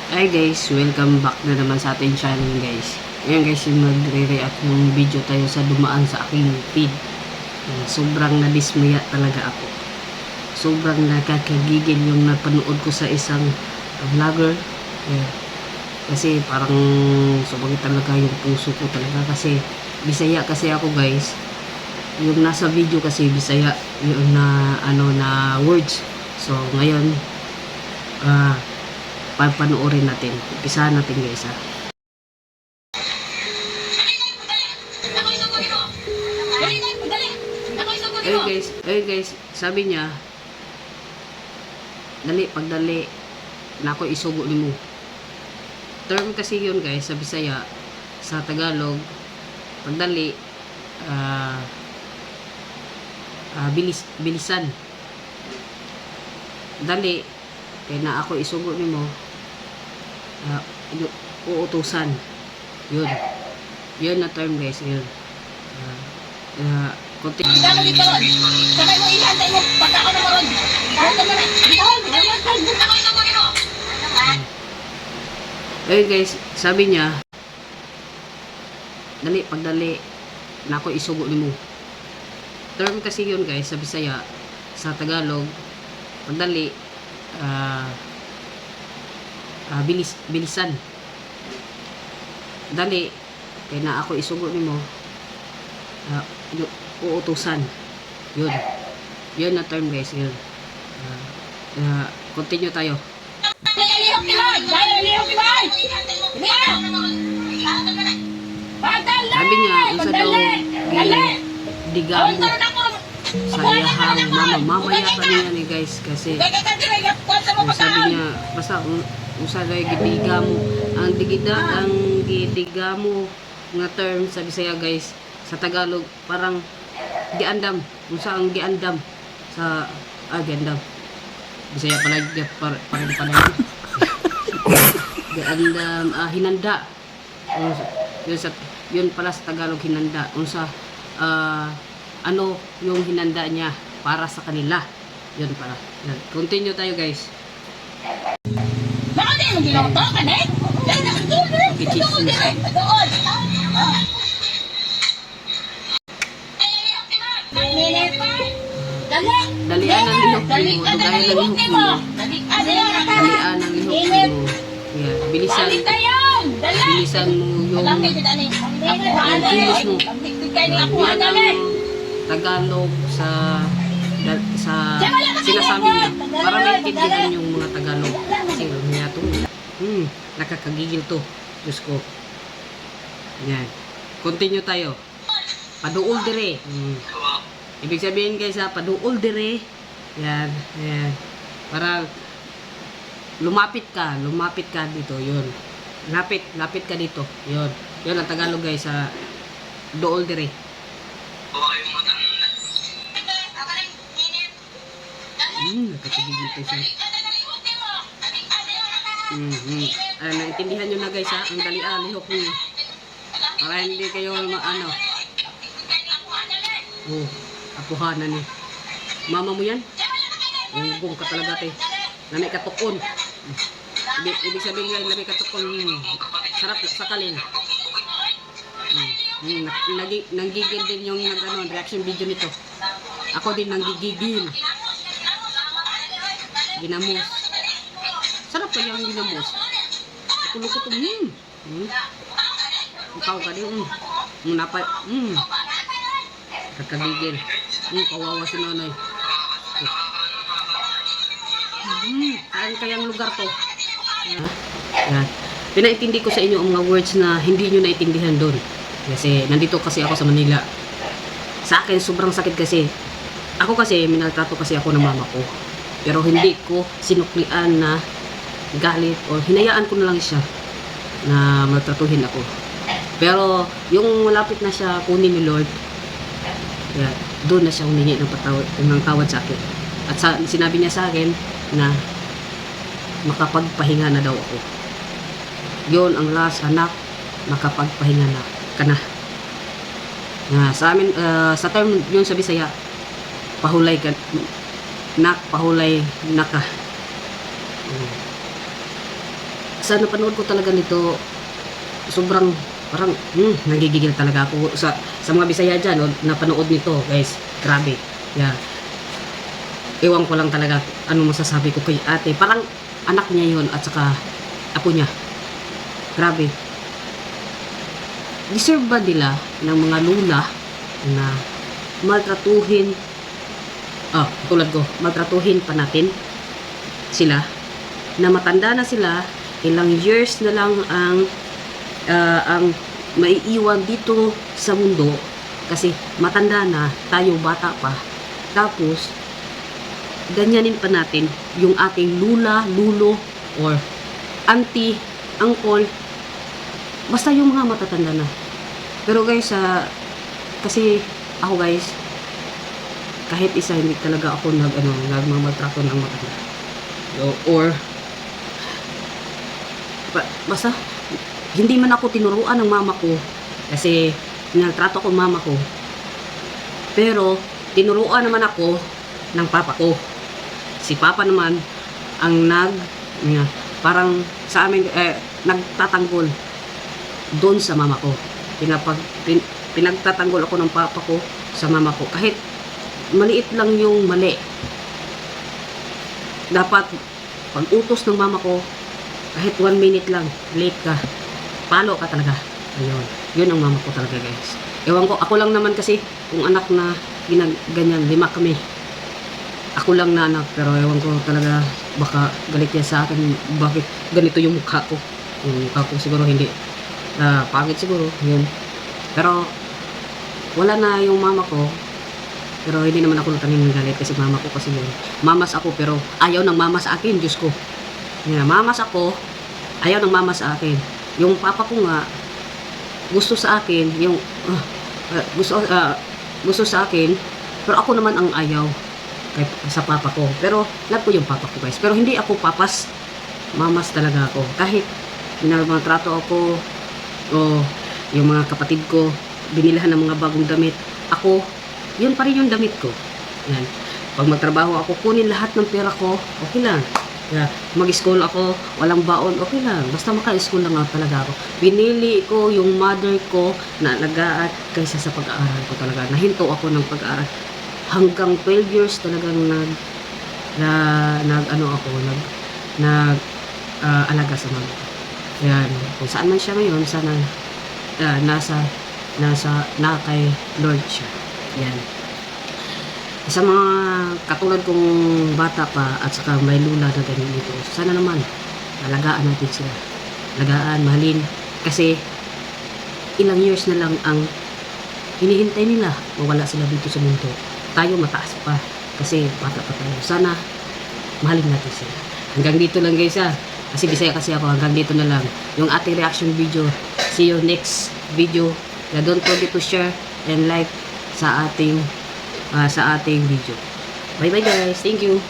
Hi guys, welcome back na naman sa ating channel guys. Ngayon guys, yung magre-react ng video tayo sa dumaan sa aking feed. Sobrang nadismaya talaga ako. Sobrang nakakagigil yung napanood ko sa isang vlogger. Kasi parang sumakit talaga yung puso ko talaga kasi Bisaya kasi ako guys. Yung nasa video kasi Bisaya yung na words. So ngayon papanoorin natin. Umpisahan natin guys ha. Guys, sabi niya, pagdali na ako isugo nimo. Term kasi yun guys sa Bisaya, sa Tagalog, pagdali, bilisan. Dali, kaya na ako isugo nimo. Uutusan. Yun na term guys, yun. Konti. Guys, sabi niya, pagdali na ako isugo nimo. Term kasi yun guys sa Bisaya, sa Tagalog, pagdali, bilisan. Dali, kaya na ako isugo nimo. Uutusan. Yun na term guys, yun. Continue tayo. Sabi niya, isa daw digamo sa iyahang mamaya pa niya ni guys kasi sabi niya basta usa daw gidigamo ang gidigamo nga term sa Bisaya guys, sa Tagalog parang giandam, unsa ang giandam sa giandam Bisaya pala giandam hinanda. Yun pala sa Tagalog hinanda, unsa ano yung hinanda niya para sa kanila. Yun pala. Continue tayo guys. Bakit mo ginawa ka na? Dalian ang lihok mo, dugayan ang lihok mo. Dalian ang lihok mo. Bilisan mo yung kilos mo. Yan ang Tagalog sa sinasabi niya para maintindihan yung mga Tagalog. Kasi niya ito, nakakagigil to. Diyos ko. Yan. Continue tayo. Paduol dire. Ibig sabihin guys paduol dire. Yan. Para lumapit ka dito. Yun. Lapit ka dito. Yun. Yun ang Tagalog guys sa duol dire. Nakakagigil to siya. Naintindihan nyo na guys ang dalian, lihok nyo. Para hindi kayo apuhanan eh. Mama mo yan? Ugong ka talaga te. Lamay katukon. Ibig sabihin nga lamay katukon. Sarap sakalin. Nanggigil din yung reaction video nito. Ako din nanggigigil. Ginamos. Sarap pa yung ginamos. Kulukot ikaw ka din. Munapay. Kakagigil. Kawawa si nanay. Saan kayang lugar to? Yan. Pinaintindi ko sa inyo ang mga words na hindi nyo naintindihan doon. Kasi nandito kasi ako sa Manila. Sa akin sobrang sakit kasi. Ako kasi minaltrato kasi ako ng mama ko. Pero hindi ko sinuklian na galit o hinayaan ko na lang siya na maltratuhin ako. Pero yung malapit na siya kunin ni Lord, doon na siya humingi ng tawad sa akin. At sinabi niya sa akin na makapagpahinga na daw ako. Yun ang last anak, makapagpahinga na ka na. Sa amin, sa term yun sa Bisaya, pahulay ka, pahulay na ka. sa napanood ko talaga nito, sobrang parang nagigigil talaga ako sa mga Bisaya dyan, napanood nito guys, grabe. Yeah. Ewan ko lang talaga ano masasabi ko kay ate, parang anak niya yon at saka apo niya. Grabe. Deserve ba nila ng mga lula na maltratuhin, tulad ko, maltratuhin pa natin sila, na matanda na sila, ilang years na lang ang maiiwan dito sa mundo kasi matanda na, tayo bata pa, tapos ganyanin pa natin yung ating lula, lulo, or auntie, uncle, basta yung mga matatanda na. Pero guys, kasi ako guys, kahit isa hindi talaga ako nagmamaltrato ng matanda. Or basta hindi man ako tinuruan ng mama ko kasi nagtrato ko mama ko, pero tinuruan naman ako ng papa ko. Si papa naman ang parang sa amin nagtatanggol doon sa mama ko. Pinagtatanggol ako ng papa ko sa mama ko kahit maliit lang yung mali. Dapat pag utos ng mama ko, kahit 1 minute lang late ka, palo ka talaga. Ayun, yun ang mama ko talaga guys. Ewan ko, ako lang naman kasi kung anak na ganyan, 5 kami. Ako lang na anak, pero ewan ko talaga, baka galit niya sa akin, bakit ganito yung mukha ko. Yung mukha ko siguro hindi pangit siguro, yun. Pero wala na yung mama ko, pero hindi naman ako natanging ng galit kasi mama ko kasi yun. Mamas ako pero ayaw ng mama sa akin, Diyos ko. Mamas ako, ayaw ng mama sa akin. Yung papa ko nga gusto sa akin, yung gusto sa akin, pero ako naman ang ayaw sa papa ko. Pero love ko yung papa ko guys, pero hindi ako papas, mamas talaga ako. Kahit minaltrato ako, yung mga kapatid ko binilahan ng mga bagong damit, ako yun pa rin yung damit ko. Yan. Pag magtrabaho ako, kunin lahat ng pera ko, okay lang. Mag-school ako, walang baon, okay lang. Basta maka-school lang talaga ako. Binili ko yung mother ko na nag-aaral kaysa sa pag-aaral ko talaga. Nahinto ako ng pag-aaral. Hanggang 12 years talagang alaga sa mama. Yan. Kung saan man siya ngayon, sana nasa kay Lord siya. Yan. Sa mga katulad kong bata pa at saka may lula na ganyan dito, sana naman alagaan natin sila. Alagaan, mahalin. Kasi ilang years na lang ang hinihintay nila mawala sila dito sa mundo. Tayo mataas pa kasi bata pa tayo. Sana mahalin natin sila. Hanggang dito lang guys kasi Bisaya kasi ako. Hanggang dito na lang yung ating reaction video. See you next video. Don't forget to share and like sa ating video. Bye bye guys. Thank you.